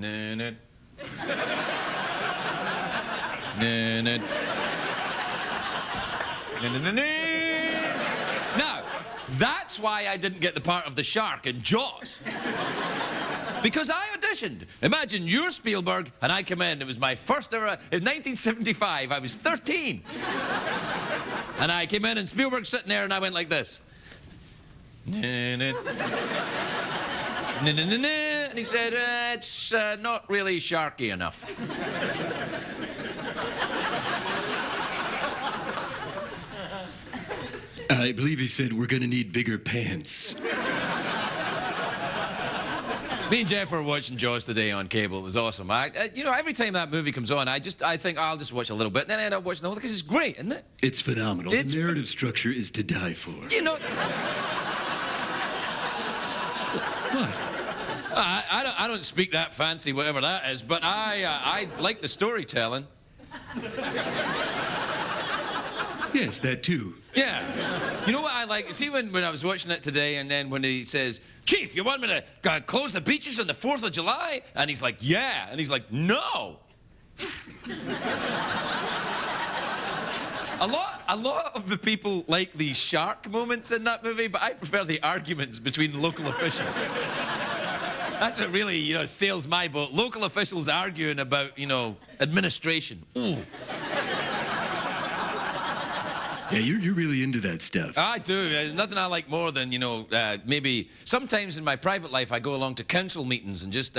Na-na. Na-na. Na-na-na-na. Now, that's why I didn't get the part of the shark in Jaws. Because I auditioned. Imagine you're Spielberg and I come in. It was my first ever. In 1975, I was 13. And I came in and Spielberg's sitting there and I went like this. Na-na. Na-na-na-na. And he said, it's not really sharky enough. I believe he said we're gonna need bigger pants. Me and Jeff were watching Jaws today on cable. It was awesome. You know, every time that movie comes on, I think I'll just watch a little bit, and then I end up watching the whole thing because it's great, isn't it? It's phenomenal. The narrative structure is to die for. You know... What? I don't speak that fancy, whatever that is, but I like the storytelling. Yes, that too. Yeah. You know what I like? See, when I was watching it today, and then when he says, Chief, you want me to close the beaches on the 4th of July? And he's like, yeah. And he's like, no. A lot of the people like the shark moments in that movie, but I prefer the arguments between local officials. That's what really, you know, sails my boat. Local officials arguing about, you know, administration. Ooh. Yeah, you're really into that stuff. I do. Nothing I like more than, you know, maybe sometimes in my private life I go along to council meetings and just,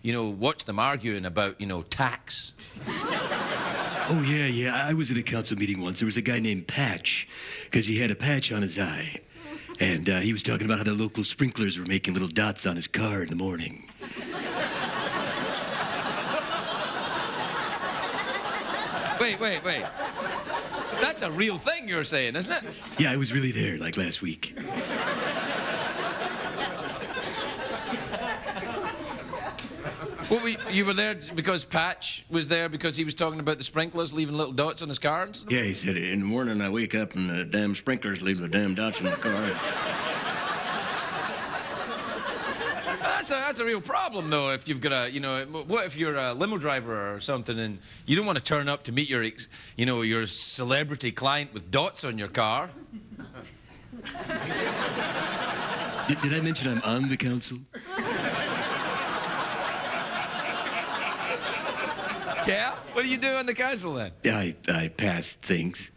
you know, watch them arguing about, you know, tax. Oh, yeah. I was at a council meeting once. There was a guy named Patch, because he had a patch on his eye. And he was talking about how the local sprinklers were making little dots on his car in the morning. Wait. That's a real thing you're saying, isn't it? Yeah, I was really there, like last week. Well, you were there because Patch was there because he was talking about the sprinklers leaving little dots on his car? Yeah, he said, in the morning I wake up and the damn sprinklers leave the damn dots in the car. That's a real problem, though, if you've got a, you know, what if you're a limo driver or something and you don't want to turn up to meet your, you know, your celebrity client with dots on your car? Did I mention I'm on the council? Yeah? What do you do on the council, then? I pass things.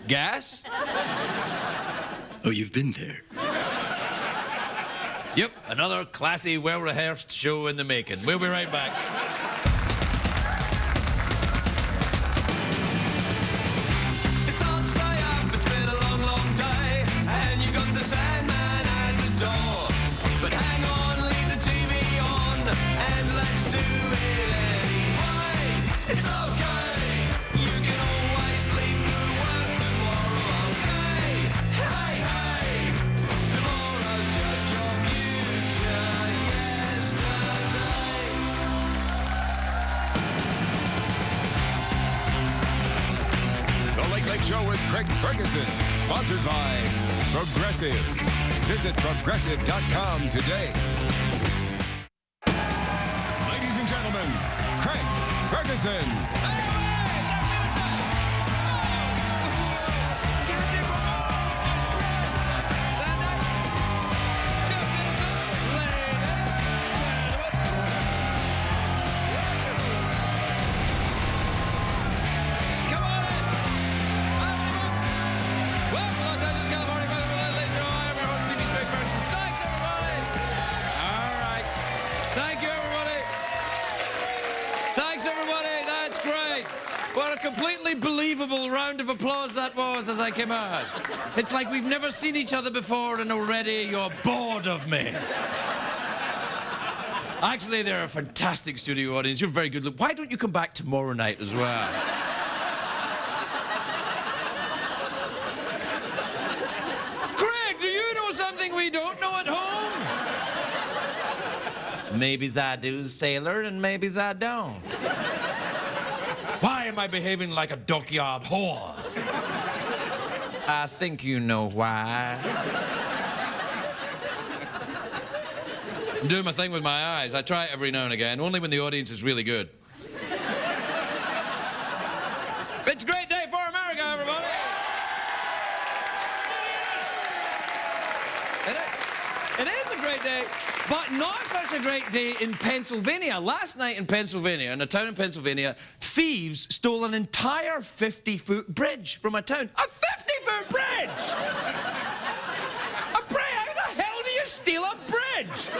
Gas? Oh, you've been there. Yep, another classy, well-rehearsed show in the making. We'll be right back. It's hard to stay up, it's been a long, long day, and you got the Sandman at the door. But hang on, leave the TV on, and let's do it anyway. It's okay, you can always sleep through work tomorrow, okay? Hey, tomorrow's just your future yesterday. The Late Late Show with Craig Ferguson, sponsored by Progressive. Visit progressive.com today. Ladies and gentlemen, Craig Ferguson. What a completely believable round of applause that was as I came out. It's like we've never seen each other before and already you're bored of me. Actually, they're a fantastic studio audience. You're very good. Why don't you come back tomorrow night as well? Craig, do you know something we don't know at home? Maybe I do, sailor, and maybe I don't. Why am I behaving like a dockyard whore? I think you know why. I'm doing my thing with my eyes. I try it every now and again, only when the audience is really good. It's a great day for America, everybody! It is a great day, but not such a great day in Pennsylvania. Last night in Pennsylvania, in a town in Pennsylvania, thieves stole an entire 50-foot bridge from a town. A 50-foot bridge! A bridge? How the hell do you steal a bridge?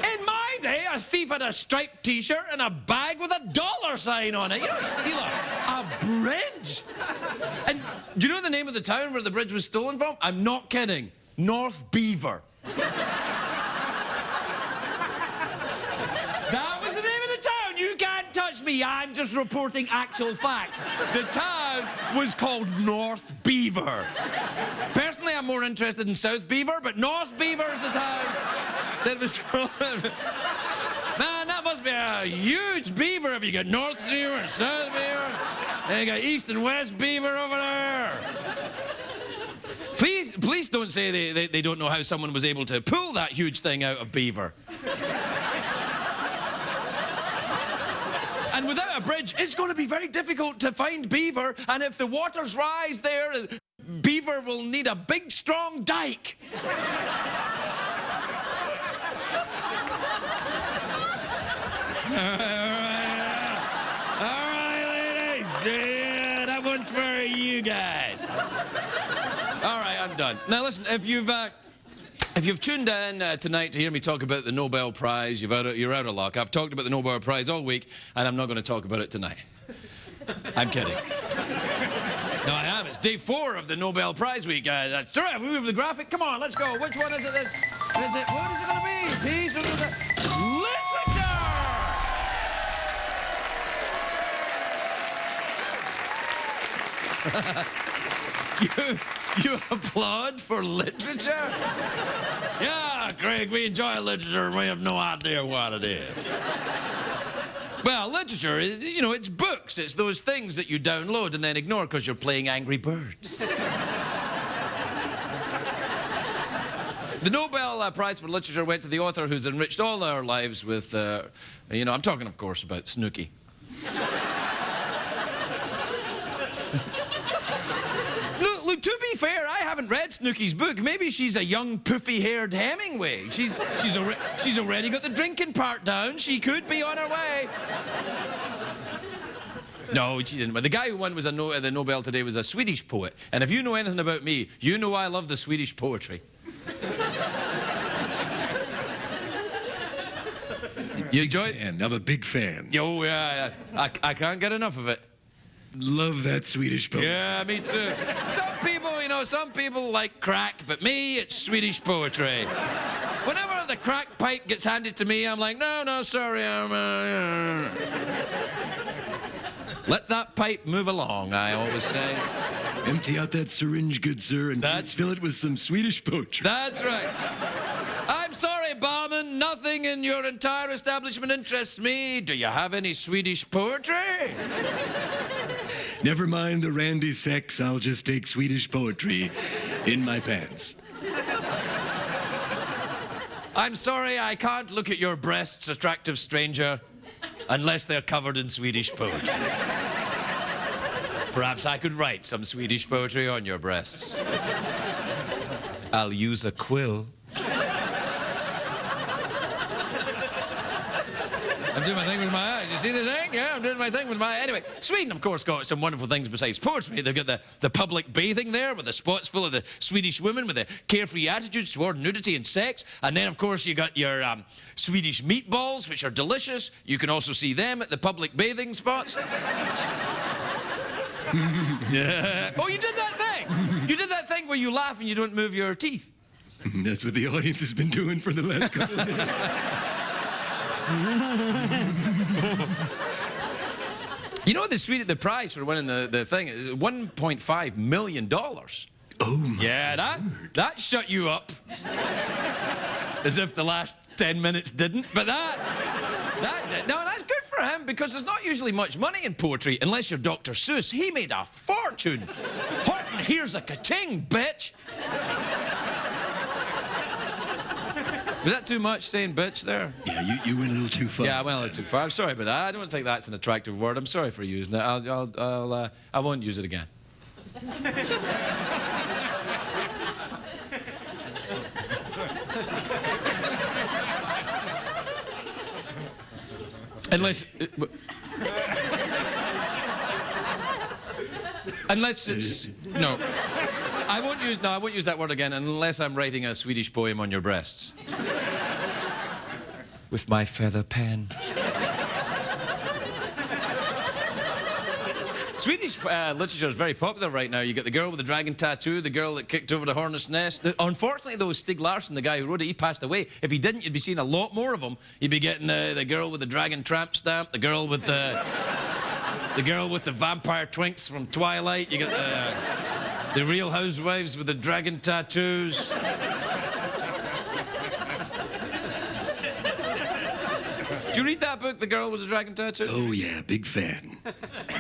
In my day, a thief had a striped T-shirt and a bag with a dollar sign on it. You don't steal a bridge. And do you know the name of the town where the bridge was stolen from? I'm not kidding. North Beaver. That was the name of the town. You can't touch me. I'm just reporting actual facts. The town was called North Beaver. Personally, I'm more interested in South Beaver, but North Beaver is the town that was... Man, that must be a huge beaver if you got North Beaver and South Beaver. And you got East and West Beaver over there. Please don't say they don't know how someone was able to pull that huge thing out of Beaver. And without a bridge, it's going to be very difficult to find Beaver. And if the waters rise there, Beaver will need a big, strong dike. All right, ladies. Yeah, that one's for you guys. All right, I'm done. Now, listen, if you've tuned in tonight to hear me talk about the Nobel Prize, you're out of luck. I've talked about the Nobel Prize all week, and I'm not going to talk about it tonight. I'm kidding. No, I am. It's day 4 of the Nobel Prize week. That's terrific. We move the graphic. Come on, let's go. Which one is it? What is it going to be? Peace or literature! You applaud for literature? Yeah, Craig, we enjoy literature and we have no idea what it is. Well, literature is, you know, it's books. It's those things that you download and then ignore because you're playing Angry Birds. The Nobel Prize for Literature went to the author who's enriched all our lives with, you know, I'm talking, of course, about Snooki. Look, to be fair, I haven't read Snooki's book. Maybe she's a young, poofy-haired Hemingway. She's already got the drinking part down. She could be on her way. No, she didn't. But the guy who won the Nobel today was a Swedish poet. And if you know anything about me, you know I love the Swedish poetry. You enjoy it? I'm a big fan. Oh, yeah. I can't get enough of it. Love that Swedish poetry. Yeah, me too. Some people like crack, but me, it's Swedish poetry. Whenever the crack pipe gets handed to me, I'm like, no, sorry, let that pipe move along, I always say. Empty out that syringe, good sir, and please fill it with some Swedish poetry. That's right. I'm sorry, barman, nothing in your entire establishment interests me. Do you have any Swedish poetry? Never mind the randy sex, I'll just take Swedish poetry in my pants. I'm sorry, I can't look at your breasts, attractive stranger, unless they're covered in Swedish poetry. Perhaps I could write some Swedish poetry on your breasts. I'll use a quill. I'm doing my thing with my eyes. You see the thing? Yeah, I'm doing my thing with my... Anyway, Sweden, of course, got some wonderful things besides poetry. They've got the public bathing there with the spots full of the Swedish women with the carefree attitudes toward nudity and sex. And then, of course, you got your Swedish meatballs, which are delicious. You can also see them at the public bathing spots. Yeah. Oh, you did that thing! You did that thing where you laugh and you don't move your teeth. That's what the audience has been doing for the last couple of minutes. You know the prize for winning the thing is $1.5 million. Oh, my Yeah, that shut you up. As if the last 10 minutes didn't, but that did. No, that's good for him because there's not usually much money in poetry unless you're Dr. Seuss. He made a fortune. Horton, here's a ka-ching, bitch. Was that too much saying bitch there? Yeah, you went a little too far. Yeah, I went a little too far. I'm sorry about that. I don't think that's an attractive word. I'm sorry for using it. I won't use it again. Unless it's no. I won't use that word again unless I'm writing a Swedish poem on your breasts. With my feather pen. Swedish literature is very popular right now. You got the girl with the dragon tattoo, the girl that kicked over the hornet's nest. Unfortunately, though, Stig Larsson, the guy who wrote it, he passed away. If he didn't, you'd be seeing a lot more of them. You'd be getting the girl with the dragon tramp stamp, the girl with the vampire twinks from Twilight. You got the Real Housewives with the dragon tattoos. Did you read that book, The Girl with the Dragon Tattoo? Oh, yeah, big fan.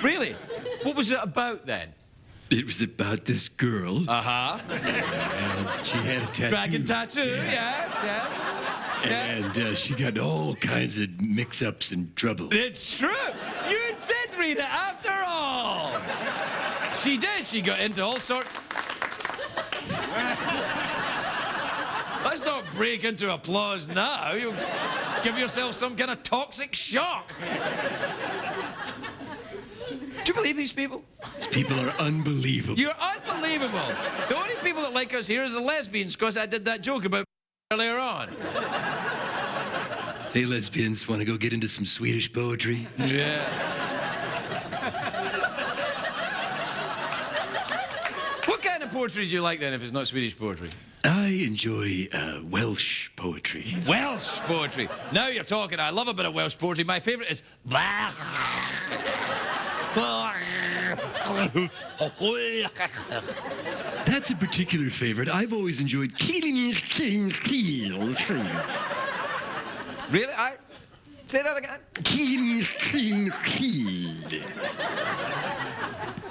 Really? What was it about, then? It was about this girl. Uh-huh. And she had a tattoo. Dragon tattoo, yes, yeah. And she got all kinds of mix-ups and trouble. It's true. You did read it after all. She did. She got into all sorts. Let's not break into applause now. You give yourself some kind of toxic shock. Do you believe these people? These people are unbelievable. You're unbelievable. The only people that like us here is the lesbians, because I did that joke about earlier on. Hey, lesbians, want to go get into some Swedish poetry? Yeah. What kind of poetry do you like, then, if it's not Swedish poetry? I enjoy Welsh poetry. Welsh poetry. Now you're talking. I love a bit of Welsh poetry. My favourite is... That's a particular favorite. I've always enjoyed... Really? Say that again?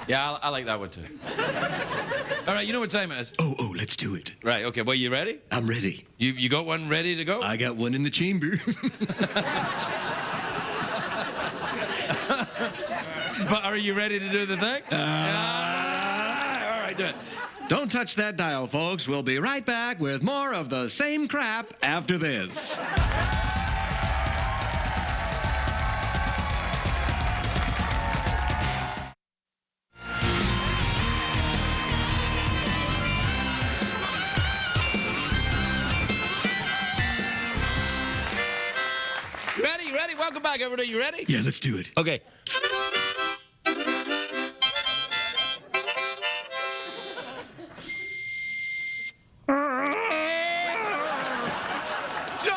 Yeah, I like that one too. All right, you know what time it is? Oh, let's do it. Right, okay, well, you ready? I'm ready. You got one ready to go? I got one in the chamber. But are you ready to do the thing? All right, do it. Don't touch that dial, folks. We'll be right back with more of the same crap after this. Ready? Welcome back, everybody. You ready? Yeah, let's do it. Okay.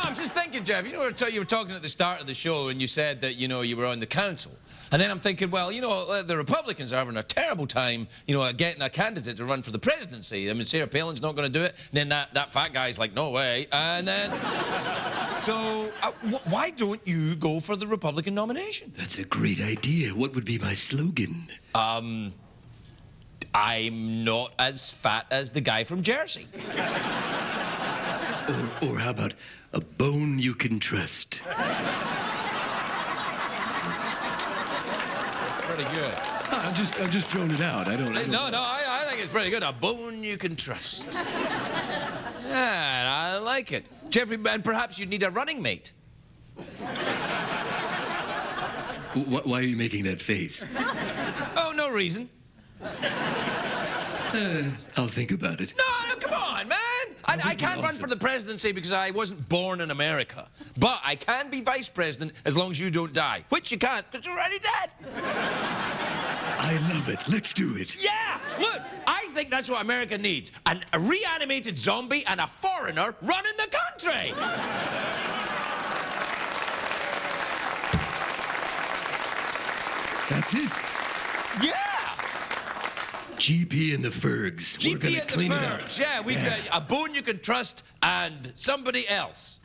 I'm just thinking, Jeff, you were talking at the start of the show and you said that, you were on the council. And then I'm thinking, well, the Republicans are having a terrible time, getting a candidate to run for the presidency. I mean, Sarah Palin's not going to do it. And then that fat guy's like, no way. And then... So, why don't you go for the Republican nomination? That's a great idea. What would be my slogan? I'm not as fat as the guy from Jersey. Or how about a bone you can trust? Pretty good. I'm just throwing it out. I don't. No, I think it's pretty good. A bone you can trust. Yeah, I like it. Jeffrey, and perhaps you'd need a running mate. Why are you making that face? Oh, no reason. I'll think about it. No, come on, man. I can't run for the presidency because I wasn't born in America. But I can be vice president as long as you don't die. Which you can't, because you're already dead. I love it. Let's do it. Yeah! Look, I think that's what America needs. A reanimated zombie and a foreigner running the country! That's it. Yeah! GP and the Fergs. We're GP gonna and the clean it up. Fergs. Yeah, we a bone you can trust and somebody else.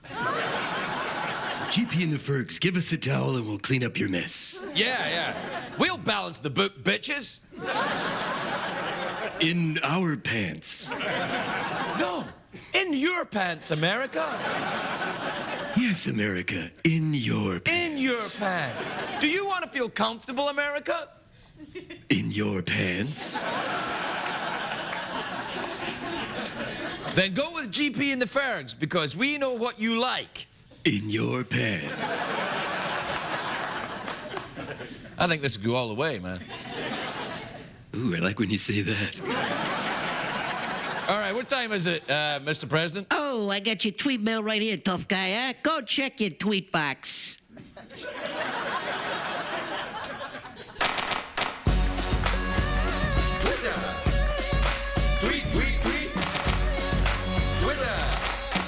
GP and the Fergs, give us a towel and we'll clean up your mess. Yeah. We'll balance the book, bitches. In our pants. No, in your pants, America. Yes, America, in your pants. In your pants. Do you want to feel comfortable, America? In your pants. Then go with GP and the Fergs, because we know what you like. In your pants. I think this will go all the way, man. Ooh, I like when you say that. All right, what time is it, Mr. President? Oh, I got your tweet mail right here, tough guy, huh? Go check your tweet box. Twitter. Tweet, tweet, tweet. Twitter.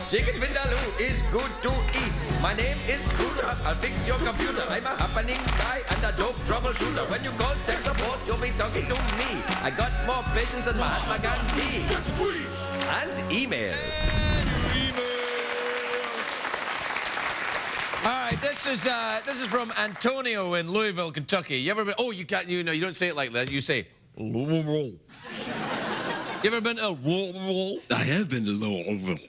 Chicken vindaloo is good to eat. My name is Scooter. I'll fix your computer. I'm a happening guy and a dope troubleshooter. When you call tech support, you'll be talking to me. I got more patience than Mahatma Gandhi. And emails. All right, this is from Antonio in Louisville, Kentucky. You ever been? Oh, you can't. You know, you don't say it like that. You say. You ever been to? I have been to Louisville.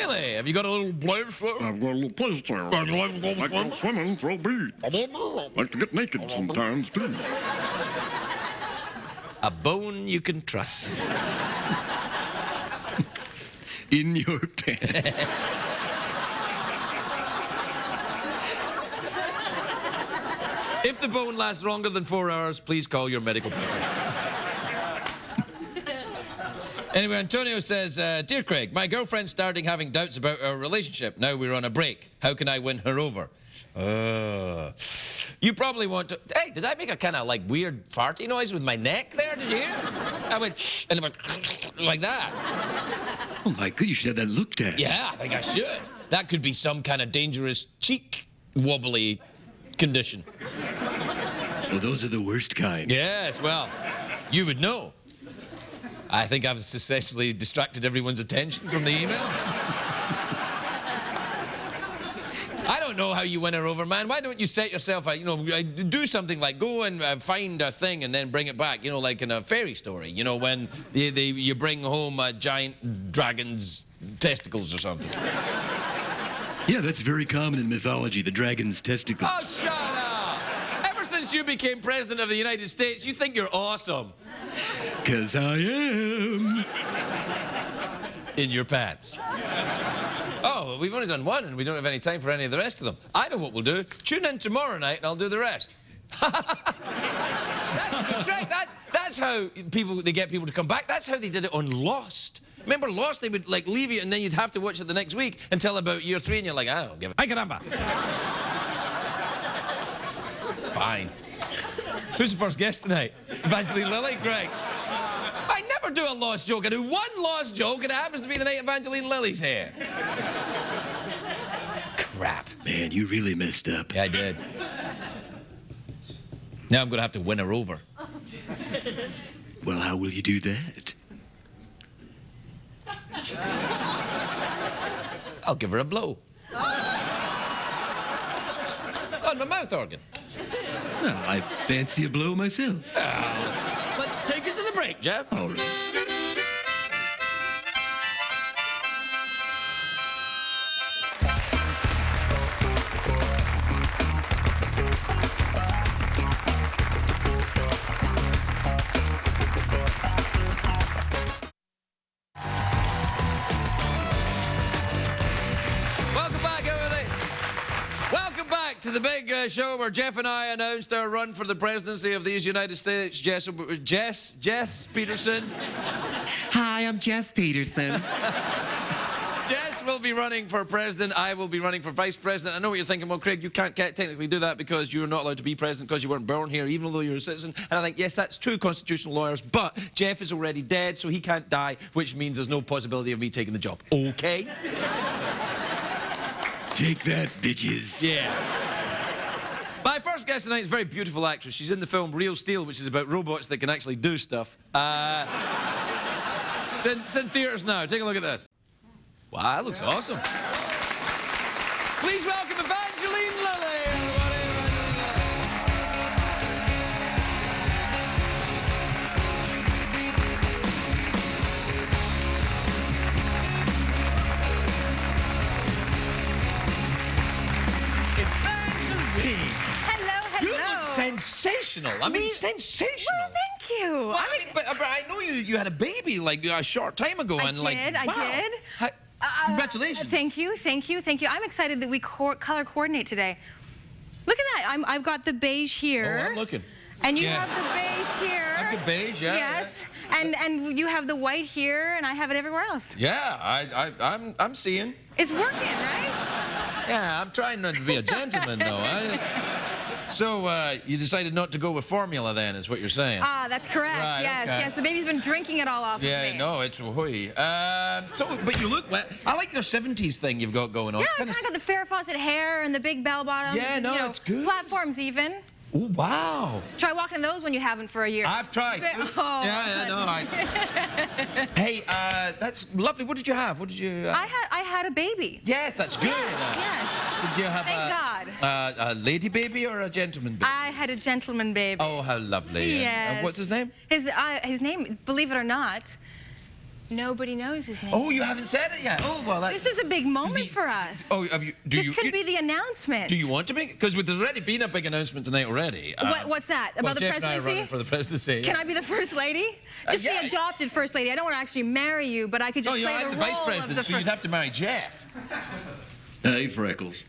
Really? Have you got a little place there? I've got a little place there. I like to go swimming, throw beads. Like to get naked sometimes, too. A bone you can trust. In your pants. If the bone lasts longer than 4 hours, please call your medical practitioner. Anyway, Antonio says, Dear Craig, my girlfriend's starting having doubts about our relationship. Now we're on a break. How can I win her over? You probably want to... Hey, did I make a kind of like weird farty noise with my neck there? Did you hear? I went... And it went like that. Oh, my God, you should have that looked at. Yeah, I think I should. That could be some kind of dangerous cheek wobbly condition. Well, those are the worst kind. Yes, well, you would know. I think I've successfully distracted everyone's attention from the email. I don't know how you win her over, man. Why don't you set yourself out, you know, do something like go and find a thing and then bring it back, you know, like in a fairy story, you know, when you bring home a giant dragon's testicles or something. Yeah, that's very common in mythology, the dragon's testicle. Oh, shut up! Ever since you became president of the United States, you think you're awesome. 'Cause I am. In your pants. Oh, we've only done one and we don't have any time for any of the rest of them. I know what we'll do. Tune in tomorrow night and I'll do the rest. That's a good trick. That's how they get people to come back. That's how they did it on Lost. Remember Lost? They would like leave you and then you'd have to watch it the next week until about year 3 and you're like, I don't give a... Ay, caramba. Fine. Who's the first guest tonight? Evangeline Lilly? Greg. I never do a Lost joke. I do one Lost joke and it happens to be the night Evangeline Lilly's here. Crap. Man, you really messed up. Yeah, I did. Now I'm going to have to win her over. Well, how will you do that? I'll give her a blow. On my mouth organ. Well, I fancy a blow myself. Let's take it to the break, Jeff. All right. To the big show where Jeff and I announced our run for the presidency of these United States. Jess Peterson. Hi, I'm Jess Peterson. Jess will be running for president. I will be running for vice president. I know what you're thinking. Well, Craig, you can't technically do that because you're not allowed to be president because you weren't born here, even though you're a citizen. And I think, yes, that's true, constitutional lawyers, but Jeff is already dead, so he can't die, which means there's no possibility of me taking the job. Okay? Take that, bitches. Yeah. My first guest tonight is a very beautiful actress. She's in the film Real Steel, which is about robots that can actually do stuff. It's in theaters now. Take a look at this. Wow, that looks awesome. Please welcome Evangeline Lilly, everybody. sensational. I mean, sensational. Well, thank you. Well, I mean, but I know you had a baby like a short time ago, I and like, did, I wow. did. Congratulations. Thank you. I'm excited that we color coordinate today. Look at that. I've got the beige here. Oh, I'm looking. And you Yeah. have the beige here. I've got beige, yeah. Yes. And you have the white here, and I have it everywhere else. Yeah, I'm seeing. It's working, right? Yeah, I'm trying not to be a gentleman, though. So you decided not to go with formula, then, is what you're saying? Ah, that's correct. Right, yes, okay. yes. The baby's been drinking it all off of me. Yeah, no, it's hooey. But you look well. I like your 70s thing you've got going on. Yeah, It's I kinda kind of got the Farrah Fawcett hair and the big bell bottom. Yeah, no, you know, it's good. Platforms even. Oh, wow. Try walking in those when you haven't for a year. I've tried. Oh. Yeah, no. Hey, that's lovely. What did you have? What did you? I had a baby. Yes, that's good. Yes. Did you have Thank God. a lady baby or a gentleman baby? I had a gentleman baby. Oh, how lovely. Yes. What's his name? His name, believe it or not, nobody knows his name. Oh, you haven't said it yet. Oh, well, that's... This is a big moment for us. Oh, have you... This could be the announcement. Do you want to make it? Because there's already been a big announcement tonight already. What's that? About the Jeff and I are presidency? running for the presidency. Can I be the first lady? Just yeah. the adopted first lady. I don't want to actually marry you, but I could just Oh, play I'm the the role vice of president, the so you'd have to marry Jeff. Hey, Freckles.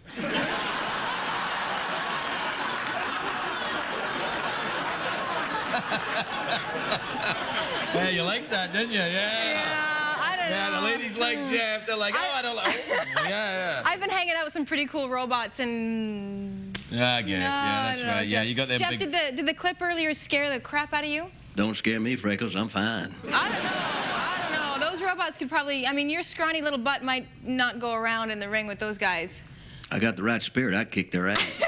Yeah, you like that, didn't you? Yeah, I don't know. Yeah, the ladies like Jeff. They're like, oh, I don't like... Oh, yeah. I've been hanging out with some pretty cool robots and... Yeah, I guess. Yeah, that's right. Yeah, Jeff, you got them Jeff, big... did the clip earlier scare the crap out of you? Don't scare me, Freckles. I'm fine. I don't know. Those robots could probably... I mean, your scrawny little butt might not go around in the ring with those guys. I got the right spirit. I'd kick their ass.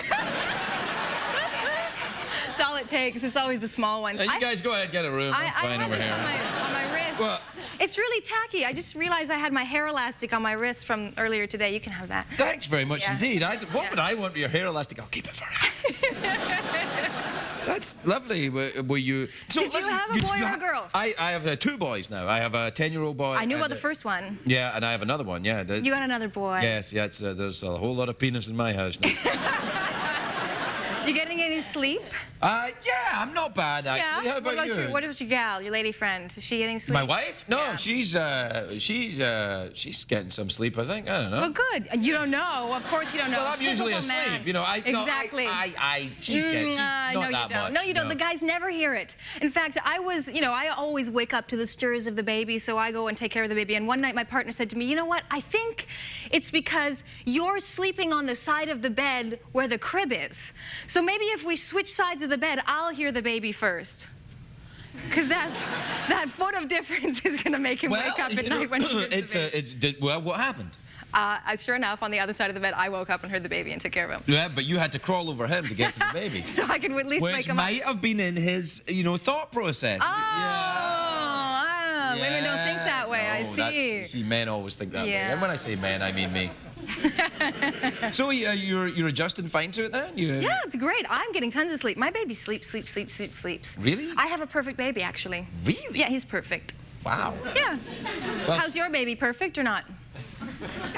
That's all it takes. It's always the small ones. You guys go ahead, get a room. I'm fine I over had here. this on my wrist. Well- It's really tacky. I just realized I had my hair elastic on my wrist from earlier today. You can have that. Thanks very much Yeah. indeed. What Yeah. would I want with your hair elastic? I'll keep it for now. That's lovely. Were you... So, Did you have a boy or a girl? I have 2 boys now. I have a 10-year-old boy. I knew about and the first one. Yeah, and I have another one. Yeah. You got another boy. Yes, yeah. There's a whole lot of penis in my house now. You getting any sleep? Yeah, I'm not bad actually. Yeah. How about you? What about your gal, your lady friend? Is she getting sleep? My wife? No, Yeah. she's getting some sleep. I think. I don't know. Well, good. You don't know. Of course you don't know. Well, I'm usually Typical asleep. man. You know, Exactly. She's getting not no, you that don't. much. No, you don't. The guys never hear it. In fact, I always wake up to the stirs of the baby, so I go and take care of the baby. And one night my partner said to me, you know what? I think it's because you're sleeping on the side of the bed where the crib is. So maybe if we switch sides of the bed, I'll hear the baby first. Because that foot of difference is going to make him wake up at night when he hears the baby. Well, what happened? Sure enough, on the other side of the bed, I woke up and heard the baby and took care of him. Yeah, but you had to crawl over him to get to the baby. So I could at least Which wake him might up. have been in his, thought process. Women don't think that way. No, I see. See, men always think that way. Yeah. And when I say men, I mean me. So you're adjusting fine to it then? Yeah, it's great. I'm getting tons of sleep. My baby sleeps. Really? I have a perfect baby, actually. Really? Yeah, he's perfect. Wow. Yeah. Well, How's your baby? Perfect or not?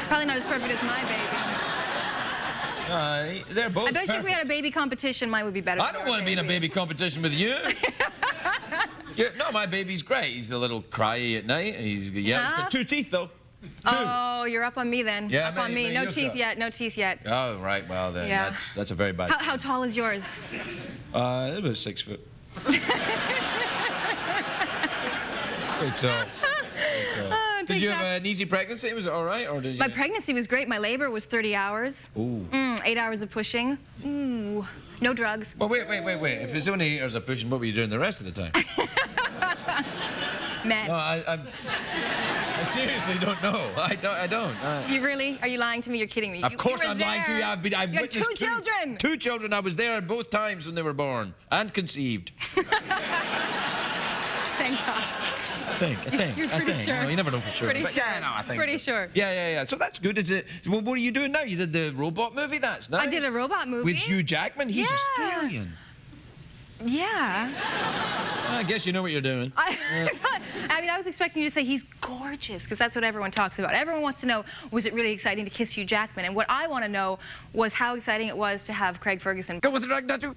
Probably not as perfect as my baby. they're both I bet you if we perfect. had a baby competition, mine would be better. I than don't your want to be in a baby competition with you. No, my baby's great. He's a little cryy at night. He's got 2 teeth though. 2. Oh, you're up on me then. Yeah, up on me. maybe No yours teeth got- yet. No teeth yet. Oh, right. Well, then Yeah. that's a very bad. How tall is yours? About 6 foot. Pretty tall. It Did takes you have that- an easy pregnancy? Was it all right, or did you? My pregnancy was great. My labor was 30 hours. Ooh. 8 hours of pushing. Ooh. No drugs. Well, wait. If it's only 8 hours of pushing, what were you doing the rest of the time? Men. No, I seriously don't know. I don't. You really? Are you lying to me? You're kidding me. Of You course were I'm lying to you. there. I've You had witnessed 2 children. 2 children. I was there both times when they were born and conceived. Thank God. I think. You're pretty sure. You never know for sure. Pretty But sure. yeah, no, I think Pretty so. sure. Yeah. So that's good. Is it? Well, what are you doing now? You did the robot movie. That's nice. I did a robot movie. With Hugh Jackman. He's Yeah. Australian. Yeah. I guess you know what you're doing. I mean, I was expecting you to say he's gorgeous, because that's what everyone talks about. Everyone wants to know, was it really exciting to kiss Hugh Jackman? And what I want to know was how exciting it was to have Craig Ferguson. Go with the drag tattoo.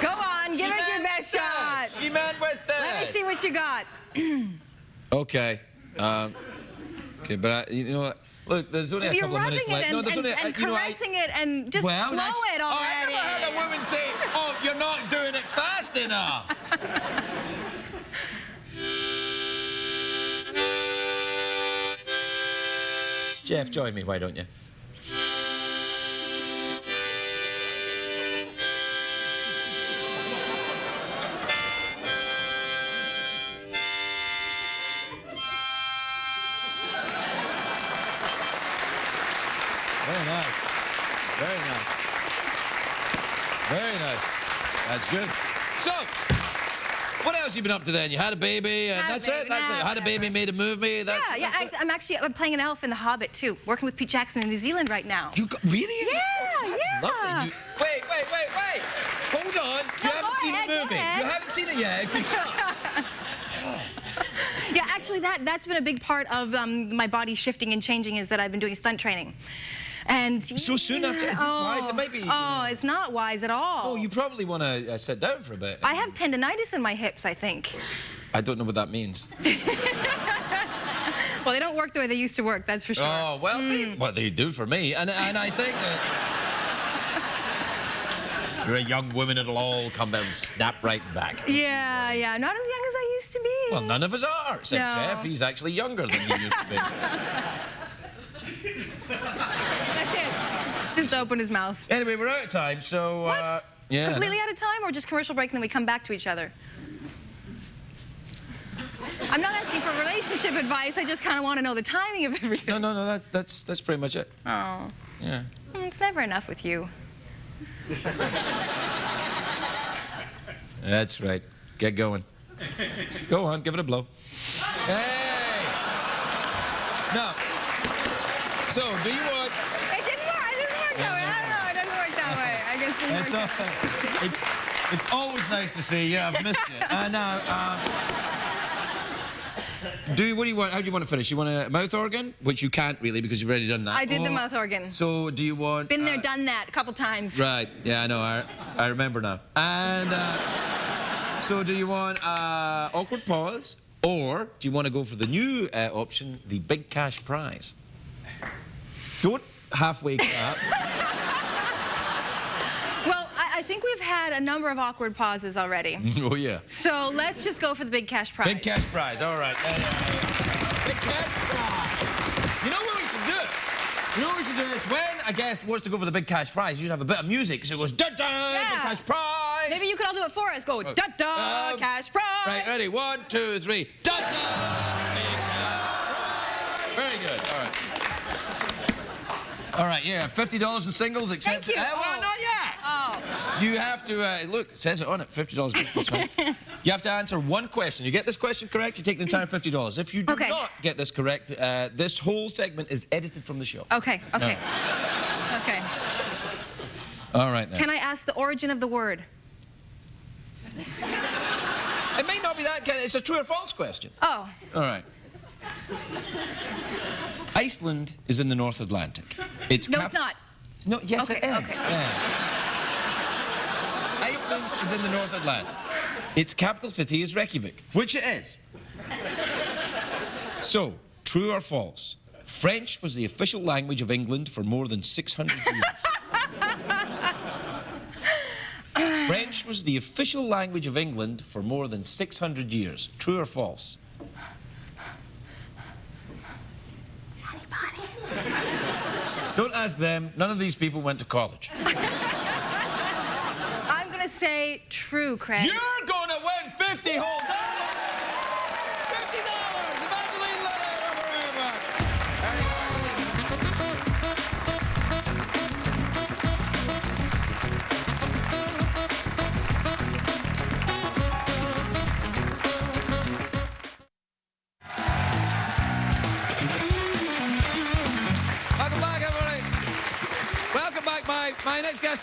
Go on, give it your best shot. She man with that. Let me see what you got. Okay. Okay, but you know what? Look, there's only a You're couple of minutes rubbing it left. and, there's only and caressing it and just blow it already. Oh, I never heard a woman say, "Oh, you're not doing it fast enough." Jeff, join me, why don't you? Very nice. Very nice. Very nice. That's good. So, what else you been up to then? You had a baby, and that's it? That's it. You had a baby, made a movie. That's, Yeah. I'm playing an elf in The Hobbit, too. Working with Pete Jackson in New Zealand right now. You got, really? Yeah, oh, that's yeah. lovely. Wait. Hold on. You haven't seen the movie. You haven't seen it yet. Good stuff. Yeah, actually, that's been a big part of my body shifting and changing, is that I've been doing stunt training. And So soon after, is this wise? It might be. Oh, it's not wise at all. Oh, you probably want to sit down for a bit. I have tendinitis in my hips, I think. I don't know what that means. Well, they don't work the way they used to work, that's for sure. Oh, well, they do for me. And I think that you're a young woman, it'll all come down and snap right back. Yeah, not as young as I used to be. Well, none of us are, except No. Jeff. He's actually younger than he used to be. That's it. Just open his mouth. Anyway, we're out of time, so... What? Yeah. Completely out of time, or just commercial break and then we come back to each other? I'm not asking for relationship advice. I just kind of want to know the timing of everything. No, that's pretty much it. Oh. Yeah. It's never enough with you. That's right. Get going. Go on, give it a blow. Hey! No. So, do you want... It didn't work. It didn't work that way. I don't know. It doesn't work that way. I guess it didn't work that way. It's always nice to see you. I've missed you. Now, what do you want? How do you want to finish? You want a mouth organ, which you can't really because you've already done that. I did the mouth organ. So, do you want? Been there, done that a couple times. Right. Yeah, I know. I remember now. And so, do you want awkward pause, or do you want to go for the new option, the big cash prize? Don't halfway clap. Well, I think we've had a number of awkward pauses already. Oh yeah. So let's just go for the big cash prize. Big cash prize. All right. Big cash prize. You know what we should do? You know what we should do is when a guest wants to go for the big cash prize, you should have a bit of music, so it goes da-da, Yeah. big cash prize. Maybe you could all do it for us. Go da-da, cash prize. Right, ready? 1, 2, 3. Da-da! Big cash prize. Very good. All right. All right, yeah, $50 in singles, except... Thank you. Well, not yet. Oh. You have to, look, it says it on it, $50. That's right. You have to answer one question. You get this question correct, you take the entire $50. If you do Okay. not get this correct, this whole segment is edited from the show. Okay. Okay. All right, then. Can I ask the origin of the word? It may not be that kind of... It's a true or false question. Oh. All right. Iceland is in the North Atlantic. It's No, it's not. No, yes, Okay, it is. okay. Yeah. Iceland is in the North Atlantic. Its capital city is Reykjavik, which it is. So, true or false? French was the official language of England for more than 600 years. French was the official language of England for more than 600 years. True or false? Don't ask them. None of these people went to college. I'm going to say true, Craig. You're gonna win 50 whole dollars! $50! Evangeline Lilly,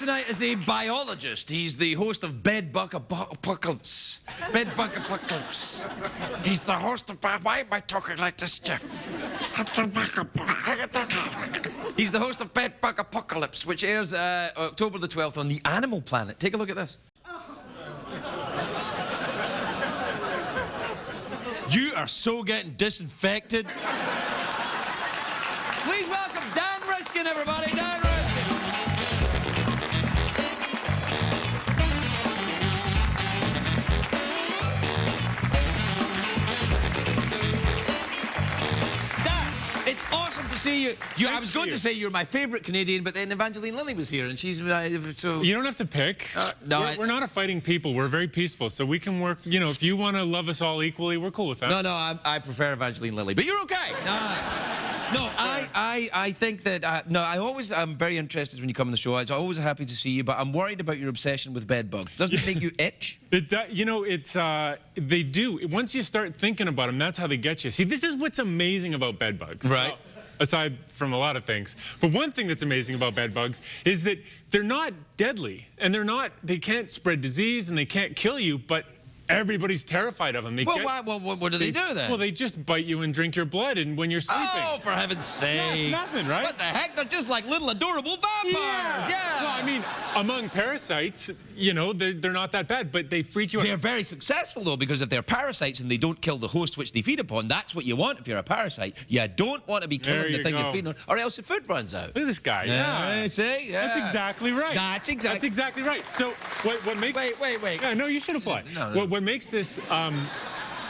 tonight is a biologist. He's the host of Bedbug Apocalypse. Bedbug Apocalypse. He's the host of... Why am I talking like this, Jeff? He's the host of Bedbug Apocalypse, which airs October the 12th on the Animal Planet. Take a look at this. You are so getting disinfected. Please welcome Dan Riskin, everybody. Dan Riskin. Dan, it's awesome to see you. I was going to say you're my favourite Canadian, but then Evangeline Lilly was here, and she's so... You don't have to pick. No, we're not a fighting people. We're very peaceful, so we can work. You know, if you want to love us all equally, we're cool with that. No, I prefer Evangeline Lilly, but you're okay. No, I think that, no, I'm very interested when you come on the show. I'm always happy to see you, but I'm worried about your obsession with bed bugs. Doesn't it make you itch? You know, they do. Once you start thinking about them, that's how they get you. See, this is what's amazing about bed bugs. Right. Well, aside from a lot of things. But one thing that's amazing about bed bugs is that they're not deadly, and they can't spread disease, and they can't kill you, but everybody's terrified of them. What do they do then? Well, they just bite you and drink your blood and when you're sleeping. Oh, for heaven's sake. Nothing, right? What the heck? They're just like little adorable vampires. Yeah. Well, I mean, among parasites, you know, they're not that bad, but they freak you out. They're very successful, though, because if they're parasites and they don't kill the host which they feed upon, that's what you want if you're a parasite. You don't want to be killing the thing you're feeding on, or else the food runs out. Look at this guy. Yeah. See? Yeah. That's exactly right. That's exactly right. So what makes... Wait. Yeah, no, you should apply. No. What makes this...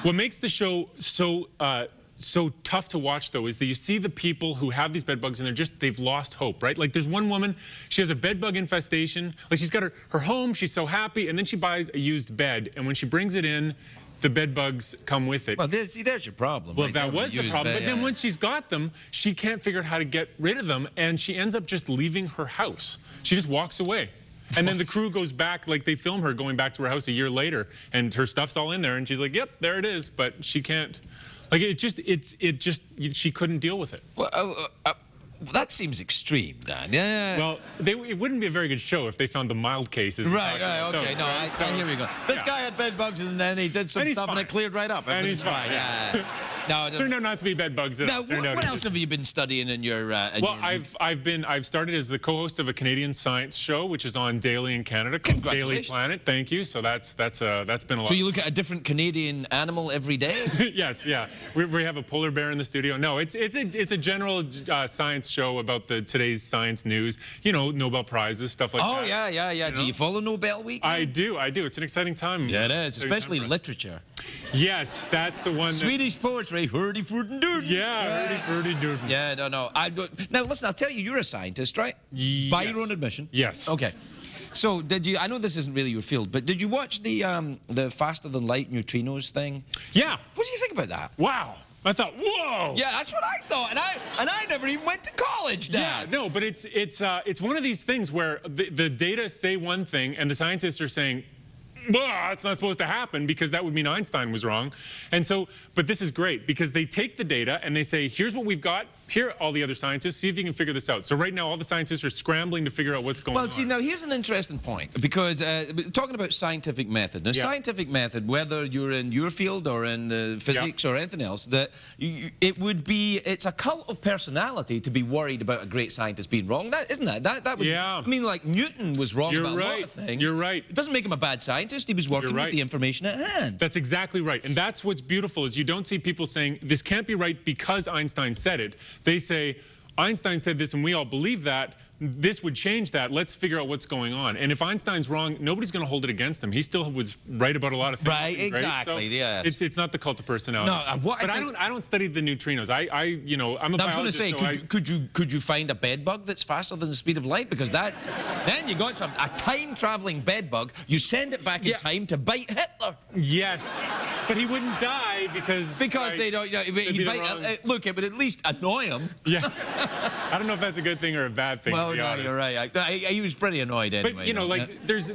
what makes the show so tough to watch, though, is that you see the people who have these bed bugs and they've lost hope, right? Like there's one woman, she has a bed bug infestation. Like she's got her home, she's so happy, and then she buys a used bed, and when she brings it in, the bed bugs come with it. Well, there's your problem. Well, right? that was the problem. But then once she's got them, she can't figure out how to get rid of them, and she ends up just leaving her house. She just walks away. And then the crew goes back, like they film her going back to her house a year later, and her stuff's all in there, and she's like, yep, there it is, but she can't, like she couldn't deal with it. Well, that seems extreme, Dan. Yeah. Well, it wouldn't be a very good show if they found the mild cases. Right, okay. Here we go. This guy had bed bugs, and then he did some stuff, and it cleared right up. And he's fine. Yeah. No, turned out not to be bed bugs at all. Now, what else have you been studying in your... I've started as the co-host of a Canadian science show, which is on daily in Canada, called Daily Planet. Thank you. So that's been a lot. So you look at a different Canadian animal every day? Yes, yeah. We have a polar bear in the studio. No, it's a general science show about today's science news. You know, Nobel Prizes, stuff like that. Oh, yeah. You know? Do you follow Nobel Week? I do. It's an exciting time. Yeah, it is, especially literature. Yes, that's the one. Swedish poetry, hurdy-furdy-doody. Yeah, hurdy-furdy-doody. Yeah, no. Now, listen, I'll tell you, you're a scientist, right? Yes. By your own admission? Yes. Okay. So, I know this isn't really your field, but did you watch the faster-than-light neutrinos thing? Yeah. What do you think about that? Wow. I thought, whoa! Yeah, that's what I thought, and I never even went to college, Dad. Yeah, no, but it's one of these things where the data say one thing, and the scientists are saying, that's not supposed to happen because that would mean Einstein was wrong. And so, but this is great because they take the data and they say, here's what we've got. Here, all the other scientists, see if you can figure this out. So right now, all the scientists are scrambling to figure out what's going on. Well, see, now here's an interesting point because talking about scientific method. Now, scientific method, whether you're in your field or in physics or anything else, that it's a cult of personality to be worried about a great scientist being wrong. Isn't that? That would, I mean, like Newton was wrong about a lot of things. You're right. It doesn't make him a bad scientist. He was working with the information at hand. That's exactly right. And that's what's beautiful is you don't see people saying, this can't be right because Einstein said it. They say, Einstein said this and we all believe that. This would change that. Let's figure out what's going on. And if Einstein's wrong, nobody's going to hold it against him. He still was right about a lot of things. Right, exactly. So yes. It's not the cult of personality. No, I don't study the neutrinos. I'm a biologist. I was going to say, could you find a bed bug that's faster than the speed of light? Because then you got a time-traveling bed bug. You send it back in time to bite Hitler. Yes, but he wouldn't die because they don't. Look, it would at least annoy him. Yes. I don't know if that's a good thing or a bad thing. Well, no, you're right. He was pretty annoyed anyway. But, you know, like, there's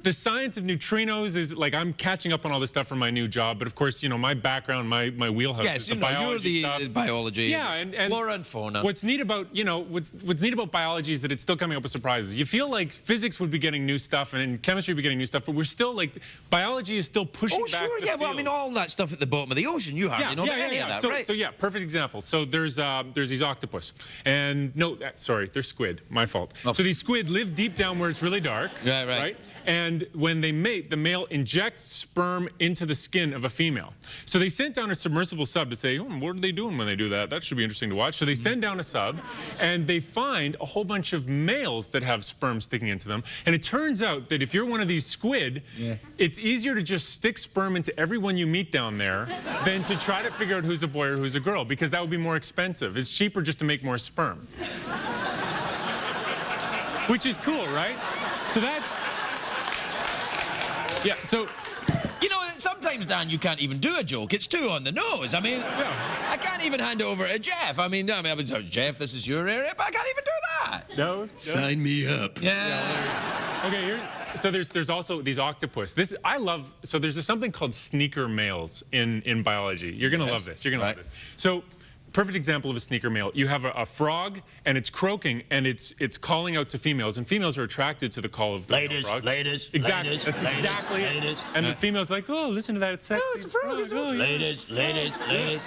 the science of neutrinos is like I'm catching up on all this stuff from my new job, but of course, you know, my background, my wheelhouse is the biology you're the stuff. biology. Yeah, and flora and fauna. What's neat about, you know, what's neat about biology is that it's still coming up with surprises. You feel like physics would be getting new stuff and chemistry would be getting new stuff, but we're still like biology is still pushing back. Oh, sure, the yeah. Well, I mean, field. all that stuff at the bottom of the ocean, you hardly know about any of that, so, right? So yeah, perfect example. So there's these octopus, and no, sorry, they're squid. My fault. Oh. So these squid live deep down where it's really dark. Right. And when they mate, the male injects sperm into the skin of a female. So they sent down a submersible sub to say, what are they doing when they do that? That should be interesting to watch. So they send down a sub, and they find a whole bunch of males that have sperm sticking into them. And it turns out that if you're one of these squid, it's easier to just stick sperm into everyone you meet down there than to try to figure out who's a boy or who's a girl, because that would be more expensive. It's cheaper just to make more sperm. Which is cool, right? So that's... Yeah, so... You know, sometimes, Dan, you can't even do a joke. It's too on the nose. I mean, I can't even hand it over to Jeff. I mean, Jeff, this is your area, but I can't even do that. No? Sign me up. Yeah. Okay, so there's also these octopus. So there's something called sneaker males in biology. You're gonna love this. You're gonna love this. So, perfect example of a sneaker male. You have a frog, and it's croaking, and it's calling out to females, and females are attracted to the call of the male frog. Ladies, Exactly. ladies, That's ladies, exactly it. ladies. And the female's like, oh, listen to that. It's sexy. it's a frog. It's a frog. Ladies.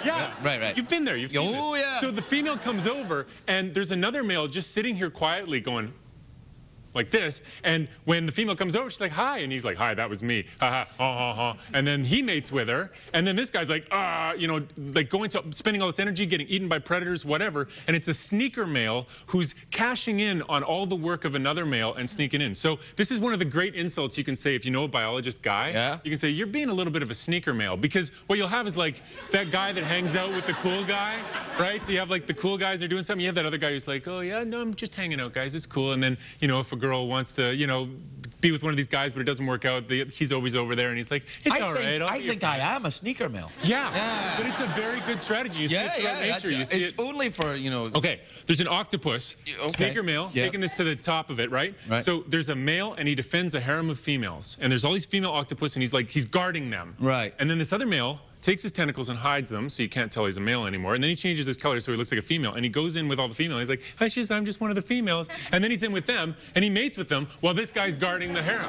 Yeah. Right. You've been there. You've seen this. Oh, yeah. So the female comes over, and there's another male just sitting here quietly going like this, and when the female comes over, she's like, hi, and he's like, hi, that was me, ha ha, and then he mates with her, and then this guy's like, you know, like spending all this energy, getting eaten by predators, whatever, and it's a sneaker male who's cashing in on all the work of another male and sneaking in. So this is one of the great insults you can say if you know a biologist guy. You can say, you're being a little bit of a sneaker male, because what you'll have is like that guy that hangs out with the cool guy, right? So you have like the cool guys, they're doing something, you have that other guy who's like, oh yeah, no, I'm just hanging out, guys, it's cool, and then, you know, if a girl wants to, you know, be with one of these guys, but it doesn't work out, he's always over there, and he's like, it's all right. I think I am a sneaker male. Yeah, but it's a very good strategy. You see it throughout nature. You see it's only for, you know... Okay, there's an octopus, sneaker male, taking this to the top of it, right? So there's a male, and he defends a harem of females, and there's all these female octopus, and he's guarding them. Right. And then this other male takes his tentacles and hides them, so you can't tell he's a male anymore. And then he changes his color so he looks like a female. And he goes in with all the females. He's like, I'm just one of the females. And then he's in with them, and he mates with them while this guy's guarding the harem.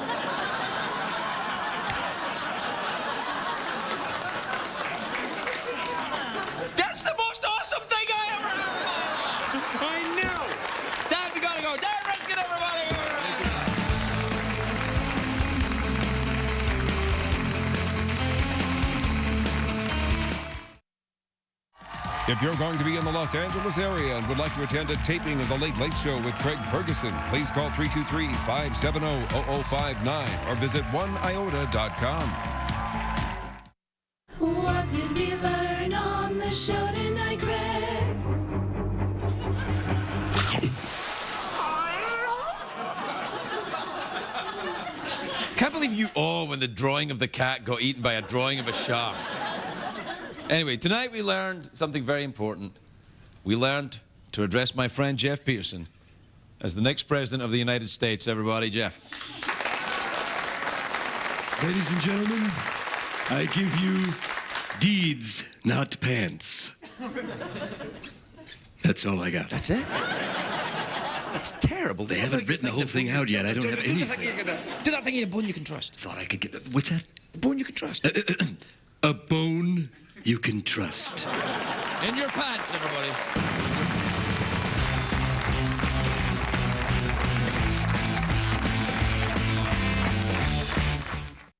That's the most awesome thing I ever heard! I know! Dan, we gotta go. Dan Riskin, everybody! If you're going to be in the Los Angeles area and would like to attend a taping of The Late Late Show with Craig Ferguson, please call 323-570-0059 or visit oneiota.com. What did we learn on the show tonight, Craig? Can't believe you when the drawing of the cat got eaten by a drawing of a shark. Anyway, tonight we learned something very important. We learned to address my friend Jeff Peterson as the next president of the United States. Everybody, Jeff. Ladies and gentlemen, I give you deeds, not pants. That's all I got. That's it? That's terrible. They haven't written the whole thing out yet. I don't have anything. Do that thing in a bone you can trust. Thought I could get... What's that? A bone you can trust. A bone you can trust. In your pants, everybody.